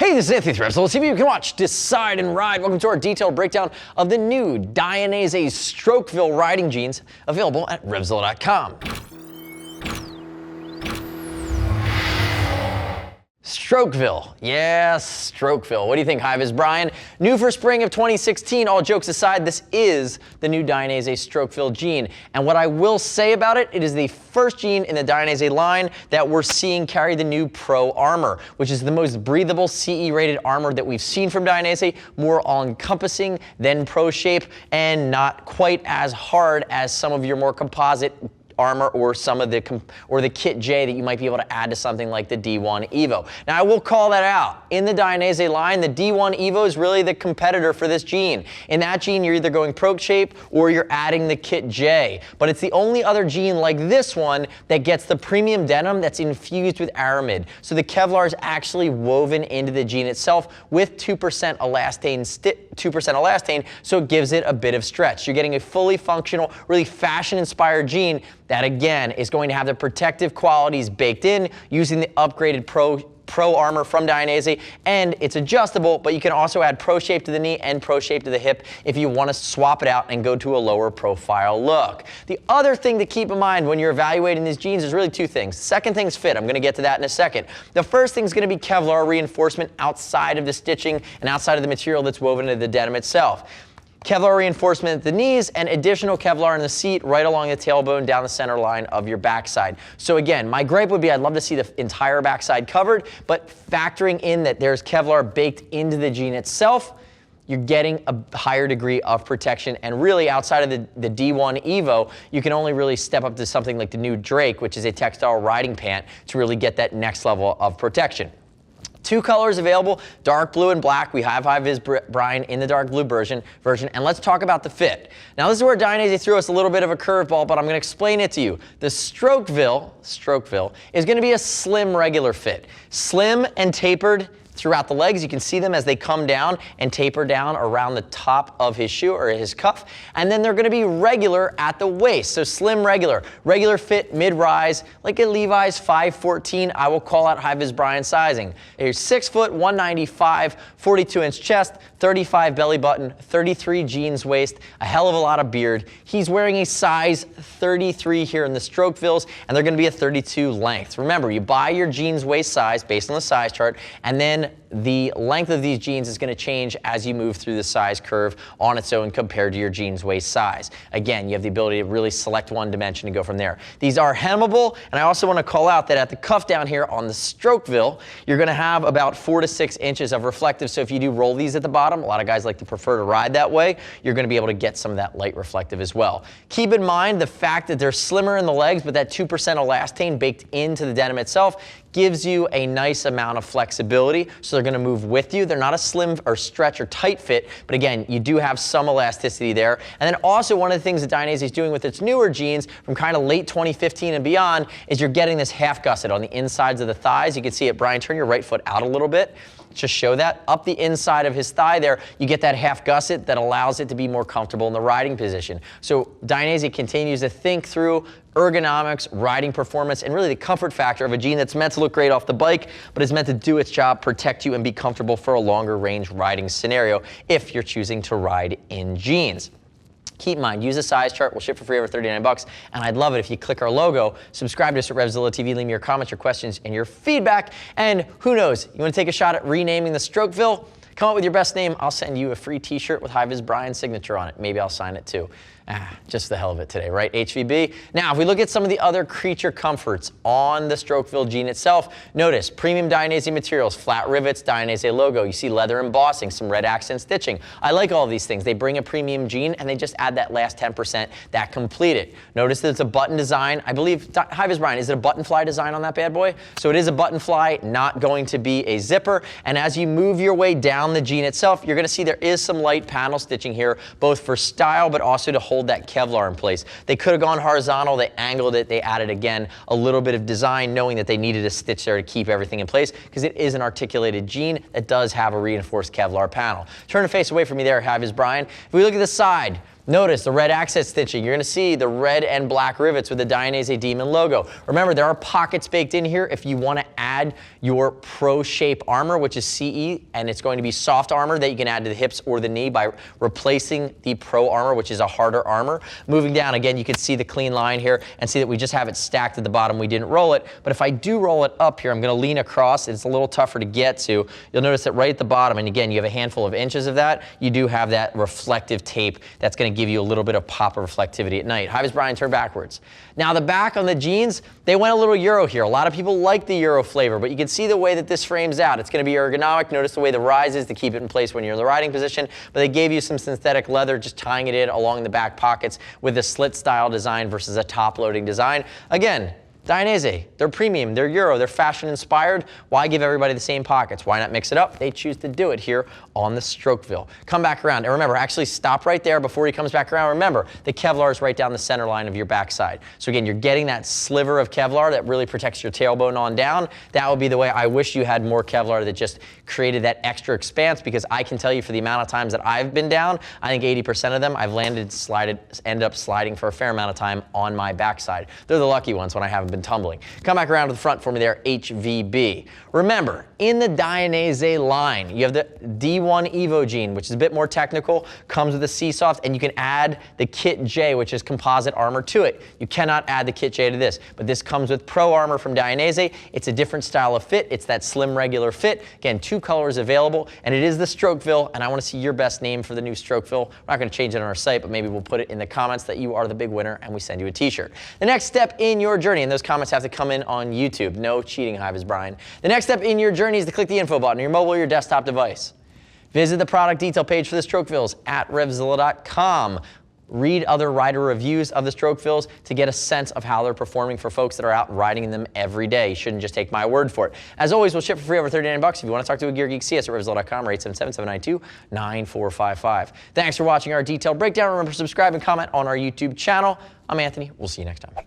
Hey, this is Anthony with RevZilla TV. You can watch, decide, and ride. Welcome to our detailed breakdown of the new Dainese Strokeville riding jeans, available at RevZilla.com. Strokeville. Yes, Strokeville. What do you think, Hive? Is Brian? New for spring of 2016. All jokes aside, this is the new Dainese Strokeville jean. And what I will say about it, it is the first jean in the Dainese line that we're seeing carry the new Pro Armor, which is the most breathable CE-rated armor that we've seen from Dainese, more all-encompassing than Pro Shape, and not quite as hard as some of your more composite armor or some of the Kit J that you might be able to add to something like the D1 Evo. Now I will call that out. In the Dainese line, the D1 Evo is really the competitor for this jean. In that jean, you're either going Pro Shape or you're adding the Kit J. But it's the only other jean like this one that gets the premium denim that's infused with aramid. So the Kevlar is actually woven into the jean itself with 2% elastane, so it gives it a bit of stretch. You're getting a fully functional, really fashion-inspired jean that again is going to have the protective qualities baked in using the upgraded Pro Armor from Dainese, and it's adjustable, but you can also add Pro Shape to the knee and Pro Shape to the hip if you want to swap it out and go to a lower profile look. The other thing to keep in mind when you're evaluating these jeans is really two things. Second thing's fit. I'm going to get to that in a second. The first thing is going to be Kevlar reinforcement outside of the stitching and outside of the material that's woven into the denim itself. Kevlar reinforcement at the knees and additional Kevlar in the seat right along the tailbone down the center line of your backside. So again, my gripe would be I'd love to see the entire backside covered, but factoring in that there's Kevlar baked into the jean itself, you're getting a higher degree of protection. And really outside of the D1 Evo, you can only really step up to something like the new Drake, which is a textile riding pant, to really get that next level of protection. Two colors available, dark blue and black. We have Hive Brian in the dark blue version, and let's talk about the fit. Now this is where Dainese threw us a little bit of a curveball, but I'm going to explain it to you. The Strokeville is going to be a slim regular fit. Slim and tapered throughout the legs. You can see them as they come down and taper down around the top of his shoe or his cuff. And then they're going to be regular at the waist. So slim regular. Regular fit mid-rise, like a Levi's 514. I will call out Hive Brian sizing. He's 6 foot, 195, 42-inch chest, 35 belly button, 33 jeans waist, a hell of a lot of beard. He's wearing a size 33 here in the Strokevilles, and they're going to be a 32 length. Remember, you buy your jeans waist size based on the size chart, and then the length of these jeans is going to change as you move through the size curve on its own compared to your jeans waist size. Again, you have the ability to really select one dimension and go from there. These are hemmable, and I also want to call out that at the cuff down here on the Strokeville, you're going to have about 4 to 6 inches of reflective. So if you do roll these at the bottom, a lot of guys like to prefer to ride that way, you're going to be able to get some of that light reflective as well. Keep in mind the fact that they're slimmer in the legs, but that 2% elastane baked into the denim itself gives you a nice amount of flexibility, so they're going to move with you. They're not a slim or stretch or tight fit, but again, you do have some elasticity there. And then also one of the things that Dainese is doing with its newer jeans from kind of late 2015 and beyond is you're getting this half gusset on the insides of the thighs. You can see it. Brian, turn your right foot out a little bit. Just show that. Up the inside of his thigh there, you get that half gusset that allows it to be more comfortable in the riding position. So Dainese continues to think through ergonomics, riding performance, and really the comfort factor of a jean that's meant to look great off the bike, but is meant to do its job, protect you, and be comfortable for a longer range riding scenario if you're choosing to ride in jeans. Keep in mind, use a size chart. We'll ship for free over 39 bucks. And I'd love it if you click our logo, subscribe to us at RevZilla TV, leave me your comments, your questions, and your feedback. And who knows, you want to take a shot at renaming the Strokeville? Come up with your best name. I'll send you a free t-shirt with Hive Brian's signature on it. Maybe I'll sign it too. Just the hell of it today, right? HVB. Now, if we look at some of the other creature comforts on the Strokeville jean itself, notice premium Dainese materials, flat rivets, Dainese logo. You see leather embossing, some red accent stitching. I like all of these things. They bring a premium jean and they just add that last 10% that complete it. Notice that it's a button design. I believe, Hive Brian, is it a button fly design on that bad boy? So it is a button fly, not going to be a zipper. And as you move your way down the jean itself, you're going to see there is some light panel stitching here, both for style, but also to hold that Kevlar in place. They could have gone horizontal, they angled it, they added again a little bit of design, knowing that they needed a stitch there to keep everything in place, because it is an articulated jean that does have a reinforced Kevlar panel. Turn the face away from me there, Hive Brian. If we look at the side, Notice the red accent stitching. You're going to see the red and black rivets with the Dainese Demon logo. Remember, there are pockets baked in here if you want to add your Pro Shape armor, which is CE, and it's going to be soft armor that you can add to the hips or the knee by replacing the Pro armor, which is a harder armor. Moving down, again, you can see the clean line here and see that we just have it stacked at the bottom. We didn't roll it, but if I do roll it up here, I'm going to lean across. It's a little tougher to get to. You'll notice that right at the bottom, and again, you have a handful of inches of that, you do have that reflective tape that's going to give you a little bit of pop of reflectivity at night. Hi, this is Brian, turn backwards. Now the back on the jeans, they went a little Euro here. A lot of people like the Euro flavor, but you can see the way that this frames out. It's going to be ergonomic. Notice the way the rise is to keep it in place when you're in the riding position, but they gave you some synthetic leather, just tying it in along the back pockets with a slit style design versus a top loading design. Again, Dainese, they're premium, they're Euro, they're fashion inspired. Why give everybody the same pockets? Why not mix it up? They choose to do it here on the Strokeville. Come back around, and remember, actually stop right there before he comes back around. Remember, the Kevlar is right down the center line of your backside. So again, you're getting that sliver of Kevlar that really protects your tailbone on down. That would be the way. I wish you had more Kevlar that just created that extra expanse, because I can tell you for the amount of times that I've been down, I think 80% of them I've ended up sliding for a fair amount of time on my backside. They're the lucky ones when I haven't been tumbling. Come back around to the front for me there, HVB. Remember, in the Dainese line, you have the D1 Evo jean, which is a bit more technical, comes with a C-Soft, and you can add the Kit J, which is composite armor, to it. You cannot add the Kit J to this, but this comes with Pro armor from Dainese. It's a different style of fit. It's that slim, regular fit. Again, 2 colors available, and it is the Strokeville, and I want to see your best name for the new Strokeville. We're not going to change it on our site, but maybe we'll put it in the comments that you are the big winner, and we send you a t-shirt. The next step in your journey, and those comments have to come in on YouTube. No cheating, Hi, is Brian. The next step in your journey is to click the info button on your mobile or your desktop device. Visit the product detail page for the Strokevilles at RevZilla.com. Read other rider reviews of the Strokevilles to get a sense of how they're performing for folks that are out riding them every day. You shouldn't just take my word for it. As always, we'll ship for free over $39. If you want to talk to a gear geek, see us at RevZilla.com or 877-792-9455. Thanks for watching our detailed breakdown. Remember to subscribe and comment on our YouTube channel. I'm Anthony. We'll see you next time.